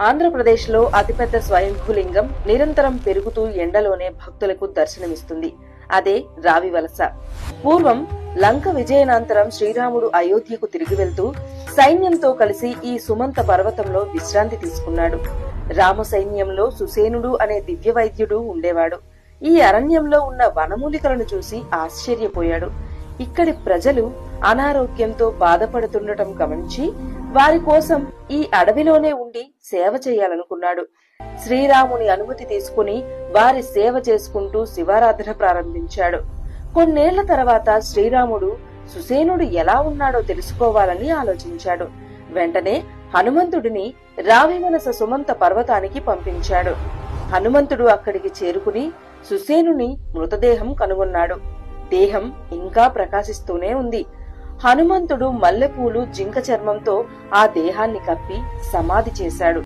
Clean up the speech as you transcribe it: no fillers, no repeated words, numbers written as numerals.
ఆంధ్రప్రదేశ్లో అతిపెద్ద స్వయంభూలింగం నిరంతరం పెరుగుతూ ఎండలోనే భక్తులకు దర్శనమిస్తుంది. అదే రావివలస. పూర్వం లంక విజయనాంతరం శ్రీరాముడు అయోధ్యకు తిరిగి వెళ్తూ సైన్యంతో కలిసి ఈ సుమంత పర్వతంలో విశ్రాంతి తీసుకున్నాడు. రామ సైన్యంలో సుసేనుడు అనే దివ్య వైద్యుడు ఉండేవాడు. ఈ అరణ్యంలో ఉన్న వనమూలికలను చూసి ఆశ్చర్యపోయాడు. ఇక్కడి ప్రజలు అనారోగ్యంతో బాధపడుతుండటం గమనించి వారి కోసం ఈ అడవిలోనే ఉండి సేవ చేయాలనుకున్నాడు. శ్రీరాముని అనుమతి తీసుకుని వారి సేవ చేసుకుంటూ శివారాధన ప్రారంభించాడు. కొన్నేళ్ల తర్వాత శ్రీరాముడు సుసేనుడు ఎలా ఉన్నాడో తెలుసుకోవాలని ఆలోచించాడు. వెంటనే హనుమంతుడిని రావివలస సుమంత పర్వతానికి పంపించాడు. హనుమంతుడు అక్కడికి చేరుకుని సుసేనుని మృతదేహం కనుగొన్నాడు. దేహం ఇంకా ప్రకాశిస్తూనే ఉంది. హనుమంతుడు మల్లెపూలు జింక చర్మంతో ఆ దేహాన్ని కప్పి సమాధి చేశాడు.